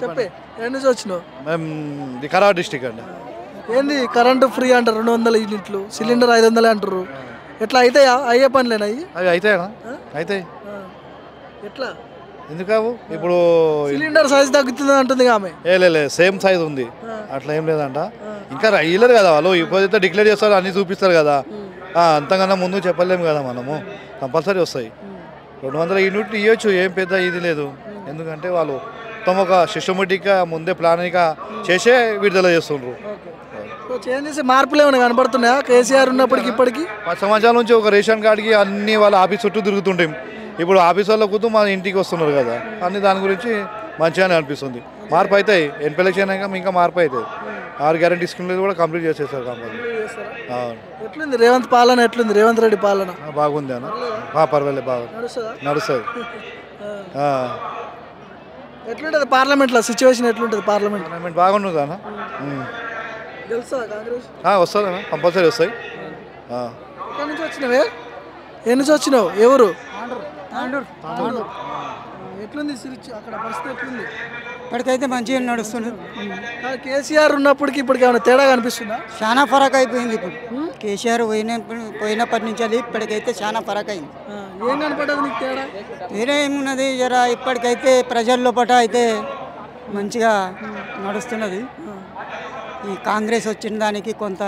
చెప్పే ఎన్ని నుంచి వచ్చినావు? మేము వికారాబాద్ డిస్టిక్ అండి. ఏంది కరెంటు ఫ్రీ అంటారు, 200 యూనిట్లు, సిలిండర్ 500 అంటారు. ఎట్లా అవుతాయా? అయ్యే పనులేనా అవి? అవి అవుతాయా? అవుతాయి. ఎట్లా ఎందుకు ఇప్పుడు సిలిండర్ సైజ్ తగ్గుతుంది అంటుంది ఆమె. లే సేమ్ సైజ్ ఉంది, అట్లా ఏం లేదంట. ఇంకా ఇయ్యలేరు కదా వాళ్ళు, ఇప్పుడైతే డిక్లేర్ చేస్తారు, అన్నీ చూపిస్తారు కదా. అంతకన్నా ముందు చెప్పలేము కదా మనము. కంపల్సరీ వస్తాయి. 200 యూనిట్లు ఇవ్వచ్చు, ఏం పెద్ద ఇది లేదు. ఎందుకంటే వాళ్ళు తమ ఒక సిస్టమేటిక్గా ముందే ప్లానింగ్గా చేసే విడుదల చేస్తుండ్రు. చేంజెస్ మార్పులు ఏమైనా కనపడుతున్నాయా కేసీఆర్ ఉన్నప్పటికి ఇప్పటికి? 10 సంవత్సరాల నుంచి ఒక రేషన్ కార్డుకి అన్ని వాళ్ళ ఆఫీస్ చుట్టూ తిరుగుతుంటాం. ఇప్పుడు ఆఫీస్ వాళ్ళ కూతూ మన ఇంటికి వస్తున్నారు కదా, అన్ని దాని గురించి మంచిగానే అనిపిస్తుంది. మార్పు అవుతాయి, ఎన్పిఎలక్షన్ అయినా ఇంకా మార్పు అవుతాయి. 6 గ్యారెంటీ స్కీమ్లు కూడా కంప్లీట్ చేసేస్తారు కంపల్సరీ. ఎట్లుంది రేవంత్ పాలన? ఎట్లుంది రేవంత్ రెడ్డి పాలన? బాగుంది అన్న, పర్వాలేదు, బాగా నడుస్తుంది. ఎట్లుంటుంది పార్లమెంట్లో సిచ్యువేషన్? ఎట్లుంటుంది పార్లమెంట్? బాగుంటుంది అన్న. వస్తుంది అన్న, కంపల్సరీ వస్తాయి. ఎక్కడి నుంచి వచ్చినావే? ఎన్ని నుంచి వచ్చినావు? ఎవరు? ఎట్లుంది అక్కడ పరిస్థితి? ఎట్లుంది? ఇప్పటికైతే మంచిగా నడుస్తుంది. కేసీఆర్ ఉన్నప్పటికి ఇప్పటికి ఏమైనా తేడా కనిపిస్తుందా? చాలా ఫరక్ అయిపోయింది. ఇప్పుడు కేసీఆర్ పోయినప్పటి నుంచి ఇప్పటికైతే చాలా ఫరక్ అయింది. ఏం కనపడదు నీకు తేడా? వేరే ఏమున్నది, జర ఇప్పటికైతే ప్రజల్లో పట అయితే మంచిగా నడుస్తున్నది. ఈ కాంగ్రెస్ వచ్చిన దానికి కొంత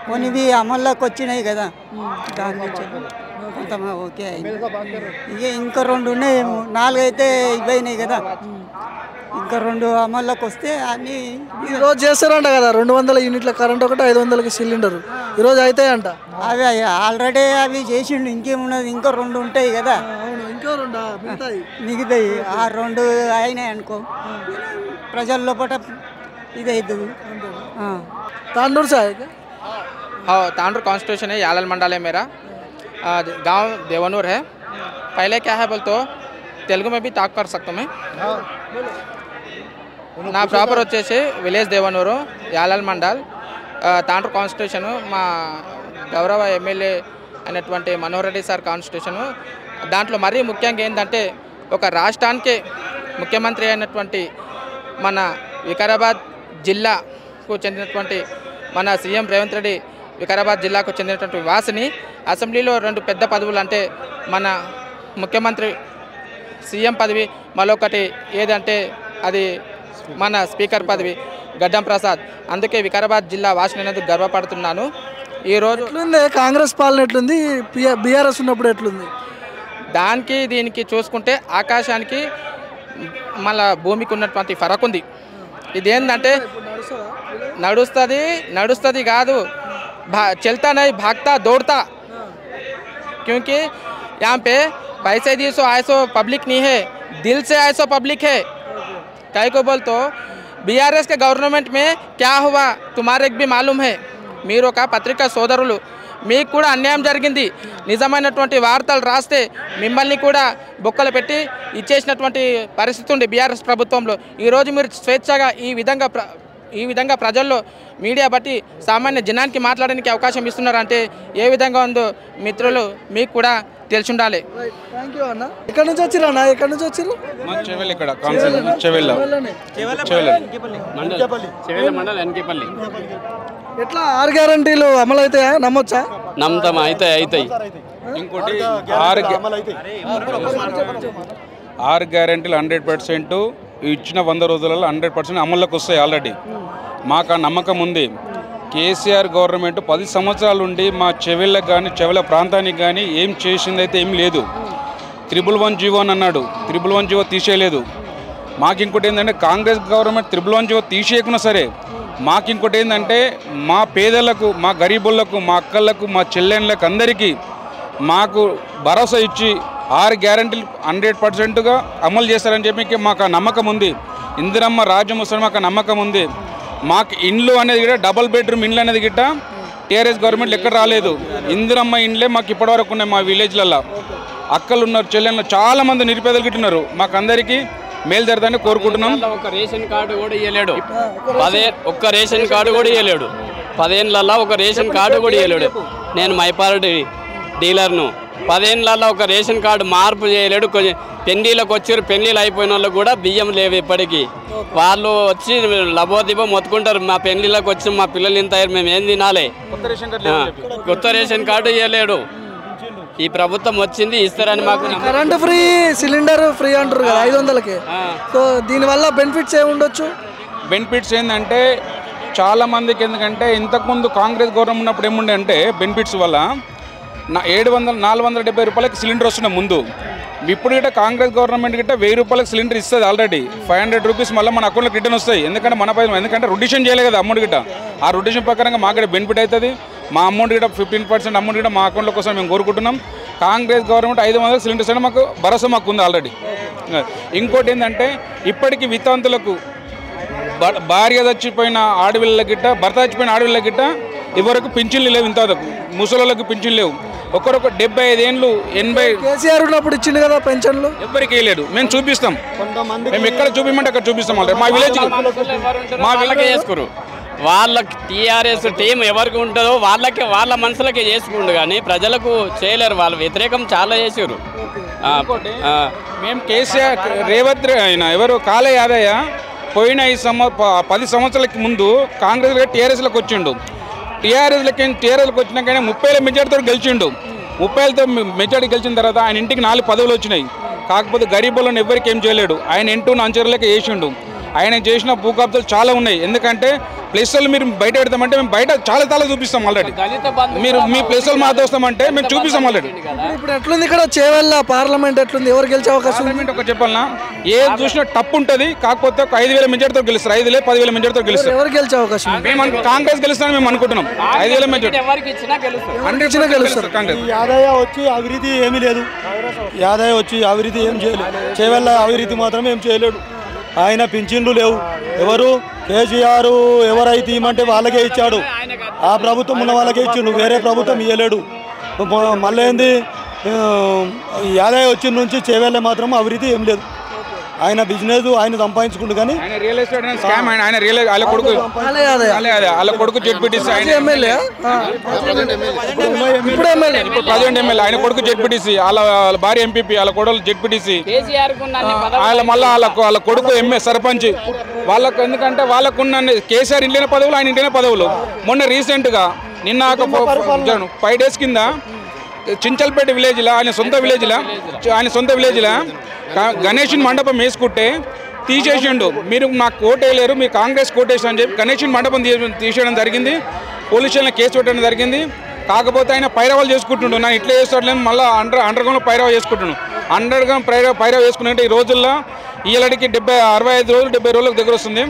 కొన్నివి అమల్లోకి వచ్చినాయి కదా, దాని నుంచి కొంత ఓకే అయింది. ఇక ఇంకా 2 ఉన్నాయి, 4 అయితే ఇవైనాయి కదా, ఇంకా 2 అమల్లోకి వస్తే అన్నీ ఈరోజు చేస్తారంట కదా. 200 యూనిట్ల కరెంట్ ఒకటి, 500కి సిలిండర్ ఈరోజు అవుతాయంట. అవి ఆల్రెడీ అవి చేసిండు, ఇంకేమున్నది, ఇంకా 2 ఉంటాయి కదా. ఇంకా 2 మిగతాయి. ఆ 2 అయినాయి అనుకో, ప్రజల లోపల ఇది అవుతుంది. तांडूर से आए क्या? हाँ, तांडूर कॉन्स्टिट्यूशन है, यालल मंडल है मेरा। गांव देवनूर है। पहले क्या है बोल तो तेलुगु में भी टाक कर सकता हूँ मैं। ना प्रॉपर వచ్చేసి విలేజ్ దేవనూరు, యాలల్ మండల్, తాండ్రు కాన్స్టిట్యూషన్. మా గౌరవ ఎమ్మెల్యే అయినటువంటి మనోహర్ రెడ్డి సార్ కాన్స్టిట్యూషన్. దాంట్లో మరీ ముఖ్యంగా ఏంటంటే ఒక రాష్ట్రానికి ముఖ్యమంత్రి అయినటువంటి మన వికారాబాద్ జిల్లాకు చెందినటువంటి మన సీఎం రేవంత్ రెడ్డి వికారాబాద్ జిల్లాకు చెందినటువంటి వాసిని. అసెంబ్లీలో 2 పెద్ద పదవులు అంటే మన ముఖ్యమంత్రి సీఎం పదవి, మరొకటి ఏదంటే అది మన స్పీకర్ పదవి గడ్డం ప్రసాద్. అందుకే వికారాబాద్ జిల్లా వాసిని అనేది గర్వపడుతున్నాను. ఈరోజు ఎట్లుంది కాంగ్రెస్ పాలన? ఎట్లుంది బీఆర్ఎస్ ఉన్నప్పుడు? ఎట్లుంది? దానికి దీనికి చూసుకుంటే ఆకాశానికి మళ్ళా భూమికి ఉన్నటువంటి ఫరక్ ఉంది. ఇదేంటంటే నడుస్తుంది కాదు, चलता नहीं भागता दौड़ता, क्योंकि यहाँ पे पैसे दिए सो आए सो पब्लिक नहीं है, दिल से आए सो पब्लिक है. कई को बोल तो बीआरएस के गवर्नमेंट में क्या हुआ तुम्हारे भी मालूम है. మీరు ఒక పత్రికా సోదరులు, మీకు కూడా అన్యాయం జరిగింది. నిజమైనటువంటి వార్తలు రాస్తే మిమ్మల్ని కూడా బొక్కలు పెట్టి ఇచ్చేసినటువంటి పరిస్థితి ఉంది బీఆర్ఎస్ ప్రభుత్వంలో. ఈరోజు మీరు స్వేచ్ఛగా ఈ విధంగా ప్రజల్లో మీడియా బట్టి సామాన్య జనానికి మాట్లాడడానికి అవకాశం ఇస్తున్నారంటే ఏ విధంగా ఉందో మిత్రులు మీకు కూడా తెలిసి ఉండాలి. ఎక్కడి నుంచి వచ్చిర్రు అన్న? ఎక్కడి నుంచి వచ్చిర్రు? ఎట్లా 6 గ్యారెంటీలు అమలు అవుతాయా? నమ్మొచ్చా? నమ్ముతాం, అవుతాయి. ఇంకోటి 6 గ్యారెంటీలు 100% ఇచ్చిన 100 రోజులలో 100% అమల్లోకి వస్తాయి. ఆల్రెడీ మాకు ఆ నమ్మకం ఉంది. కేసీఆర్ గవర్నమెంట్ 10 సంవత్సరాలు ఉండి మా చెవెళ్ళకి కానీ చెవెళ్ళ ప్రాంతానికి కానీ ఏం చేసిందైతే ఏం లేదు. 111 జీవో అని అన్నాడు, 111 జీవో తీసేయలేదు. మాకు ఇంకోటి ఏంటంటే కాంగ్రెస్ గవర్నమెంట్ 111 జీవో తీసేయకున్నా సరే మాకు ఇంకోటి ఏంటంటే మా పేదలకు, మా గరీబులకు, మా అక్కలకు, మా చెల్లెళ్ళకి అందరికీ మాకు భరోసా ఇచ్చి 6 గ్యారెంటీలు 100%గా అమలు చేస్తారని చెప్పి మాకు ఆ నమ్మకం ఉంది. ఇందిరమ్మ రాజ్యం వస్తుంది, మాకు నమ్మకం ఉంది. మాకు ఇండ్లు అనేది కూడా డబుల్ బెడ్రూమ్ ఇండ్లు అనేది గిట్ట టీఆర్ఎస్ గవర్నమెంట్ ఎక్కడ రాలేదు. ఇందిరమ్మ ఇండ్లే మాకు ఇప్పటివరకు ఉన్నాయి. మా విలేజ్లలో అక్కలు ఉన్నారు, చెల్లెళ్ళు చాలామంది నిరుపేదలు గిట్టున్నారు. మాకు అందరికీ మేలు జరగదని కోరుకుంటున్నాం. ఒక రేషన్ కార్డు కూడా ఇవ్వలేడు, ఒక్క రేషన్ కార్డు కూడా ఇవ్వలేడు. 10 ఏళ్ళల్లో ఒక రేషన్ కార్డు కూడా ఇవ్వలేడు. నేను మైపారెడ్డి డీలర్ను, 10 ఏళ్ళలో ఒక రేషన్ కార్డు మార్పు చేయలేడు. కొంచెం పెళ్లిళ్ళకి వచ్చారు, పెళ్లిళ్ళు అయిపోయిన వాళ్ళకి కూడా బియ్యం లేవు ఇప్పటికీ. వాళ్ళు వచ్చి లబోదిబో మొత్తుకుంటారు, మా పెళ్లిళ్ళకి వచ్చి మా పిల్లలు ఇంత అయ్యారు, మేము ఏం తినాలి. కొత్త రేషన్ కార్డు ఇవ్వలేడు. ఈ ప్రభుత్వం వచ్చింది ఇస్తారని మాకు కరెంట్ ఫ్రీ, సిలిండర్ ఫ్రీ అంటారు కదా 500కి. సో దీనివల్ల బెనిఫిట్స్ ఏమి ఉండొచ్చు? బెనిఫిట్స్ ఏంటంటే చాలామందికి, ఎందుకంటే ఇంతకుముందు కాంగ్రెస్ గవర్నమెంట్ ఉన్నప్పుడు ఏముండే అంటే బెనిఫిట్స్ వల్ల 470 రూపాయలకి సిలిండర్ వస్తుండే ముందు. ఇప్పుడు గిట్ట కాంగ్రెస్ గవర్నమెంట్ గిట్ట 1000 రూపాయలకి సిలిండర్ ఇస్తుంది ఆల్రెడీ. 500 రూపీస్ మళ్ళీ మన అకౌంట్లోకి రిటర్న్ వస్తాయి. ఎందుకంటే మన పైన, ఎందుకంటే రొటేషన్ చేయలేదు కదా అమౌంట్ గిట్ట. ఆ రొటేషన్ ప్రకారంగా మాకు కూడా బెనిఫిట్ అవుతుంది. మా అమౌంట్ గిట్ట 15% అమౌంట్ గిట్ట మా అకౌంట్లో కోసం మేము కోరుకుంటున్నాం. కాంగ్రెస్ గవర్నమెంట్ 500 సిలిండర్స్ అయినా మాకు భరోసా మాకు ఉంది ఆల్రెడీ. ఇంకోటి ఏంటంటే ఇప్పటికీ వితంతులకు, భార్య చచ్చిపోయిన ఆడపిల్లల గిట్ట, భర్త చచ్చిపోయిన ఆడపిల్లల గిట్ట ఎవరికి పింఛన్లు లేవు. ఇంత ముసలోళ్ళకి పింఛన్లు లేవు. ఒకరొక 75 ఏళ్ళు 80 కేసీఆర్ ఉన్నప్పుడు ఇచ్చింది కదా పెన్షన్లు, ఎవరికి వేయలేడు. మేము చూపిస్తాం, మేము ఎక్కడ చూపిమంటే అక్కడ చూపిస్తాం. మా విలేజ్ చేసుకోరు. వాళ్ళకి టీఆర్ఎస్ టీం ఎవరికి ఉంటుందో వాళ్ళకి, వాళ్ళ మనసులకే చేసుకుంటు కానీ ప్రజలకు చేయలేరు. వాళ్ళ వ్యతిరేకం చాలా చేసారు. మేము కేసీఆర్, రేవంత్ ఆయన ఎవరు కాలే యాదయ్య పోయిన 10 సంవత్సరాలకి ముందు కాంగ్రెస్ టీఆర్ఎస్లోకి వచ్చిండు. టీఆర్ఎస్కి వచ్చినాకనే 30,000 మెజార్టీతో గెలిచిండు. 30,000తో మెజార్టీ గెలిచిన తర్వాత ఆయన ఇంటికి 4 పదవులు వచ్చినాయి. కాకపోతే గరీబులను ఎవరికి ఏం చేయలేడు. ఆయన ఇంటూ అంచెలకి వేసిండు. ఆయన చేసిన భూకబ్జాలు చాలా ఉన్నాయి. ఎందుకంటే ప్లేసులు మీరు బయట పెడతామంటే మేము బయట చాలా చూపిస్తాం ఆల్రెడీ. మీరు మీ ప్లేసులు మాట్లాస్తామంటే మేము చూపిస్తాం ఆల్రెడీ. ఇప్పుడు ఎట్లుంది ఇక్కడ చేవెళ్ళ పార్లమెంట్ ఎట్లుంది? ఎవరు గెలిచే అవకాశం? పార్లమెంట్ ఒక చెప్పాలన్నా, ఏది చూసినా టప్ ఉంటుంది. కాకపోతే ఒక 5,000 మెజార్టీతో గెలుస్తారు. 5,000 10,000 మెజార్టీతో గెలుస్తారు. ఎవరు గెలిచే అవకాశం? మేము కాంగ్రెస్ గెలుస్తామని మేము అనుకుంటున్నాం. 5,000 మెజార్టీ ఇచ్చినా గెలుస్తారు కాంగ్రెస్. యాదయ్య వచ్చి అభివృద్ధి ఏమీ లేదు. యాదయ్య వచ్చి అభివృద్ధి ఏం చేయలేదు. చేవెళ్ళ అభివృద్ధి మాత్రం ఏం చేయలేడు. ఆయన పింఛన్లు లేవు. ఎవరు కేసీఆర్ ఎవరైతే ఇవ్వమంటే వాళ్ళకే ఇచ్చాడు. ఆ ప్రభుత్వం ఉన్న వాళ్ళకే ఇచ్చిండు, వేరే ప్రభుత్వం ఇవ్వలేడు. మళ్ళీ ఏంది, యాదయ్య వచ్చిన నుంచి చేవెళ్ళ మాత్రం అభివృద్ధి ఏం లేదు. ఆయన బిజినెస్ ఆయన సంపాదించుకుంటు కానీ రియల్ ఎస్టేట్ స్కామ్. ఆయన రియల్ వాళ్ళ కొడుకు జెడ్పీటీసీ, ఎమ్మెల్యే ఇప్పుడు ప్రజెంట్ ఎమ్మెల్యే. ఆయన కొడుకు జెడ్పీటీసీ, వాళ్ళ భార్య ఎంపీపీ, వాళ్ళ కొడుకు జెడ్పీటీసీ, మళ్ళీ వాళ్ళ కొడుకు సర్పంచ్. వాళ్ళకు ఎందుకంటే వాళ్ళకున్న కేసీఆర్ ఇంటిన పదవులు, ఆయన ఇంటిన పదవులు. మొన్న రీసెంట్గా నిన్న 5 days కింద చించల్పేట విలేజ్లో, ఆయన సొంత విలేజ్లో గణేషన్ మండపం వేసుకుంటే తీసేసిండు. మీరు నాకు కోటేయలేరు, మీరు కాంగ్రెస్ కోటేసి అని చెప్పి గణేషన్ మండపం తీసేయడం జరిగింది. పోలీస్ స్టేషన్లో కేసు పెట్టడం జరిగింది. కాకపోతే ఆయన పైరవాలు చేసుకుంటుండు. నేను ఇట్లా చేస్తాడలేము, మళ్ళీ అండర్గ్రౌండ్లో పైరవ చేసుకుంటున్నాను. అండర్గ్రౌండ్ పైరవ చేసుకున్నట్టు ఈ రోజుల్లో ఈలడికి 65 రోజులు 70 రోజులకు దగ్గర వస్తుంది.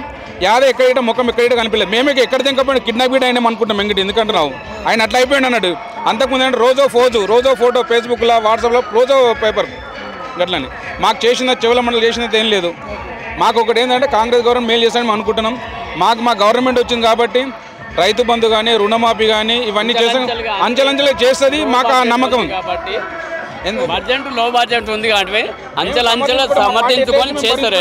యాద ఎక్కడ ముఖం ఎక్కడ కనిపించలేదు. మేమే ఎక్కడ తింకపోయినా కిడ్నాప్ అయినా అనుకుంటాం. వెంకటి ఎందుకంటున్నావు, ఆయన అట్లా అయిపోయాడు అన్నాడు. అంతకుముందు అంటే రోజో ఫోటో ఫేస్బుక్లో, వాట్సాప్లో, రోజో పేపర్ గట్లని. మాకు చేసిన చెవుల మండలి చేసినది ఏం లేదు. మాకు ఒకటి ఏంటంటే కాంగ్రెస్ గవర్నమెంట్ మేలు చేస్తామని మేము అనుకుంటున్నాం. మా గవర్నమెంట్ వచ్చింది కాబట్టి రైతు బంధు కానీ, రుణమాఫీ కానీ ఇవన్నీ చేస్తాం. అంచెలంచెలు చేస్తుంది. మాకు ఆ నమ్మకం ఉంది. బడ్జెట్ లో బడ్జెట్ ఉంది కాబట్టి అంచెలంచెలు సమర్థించుకొని చేస్తారు.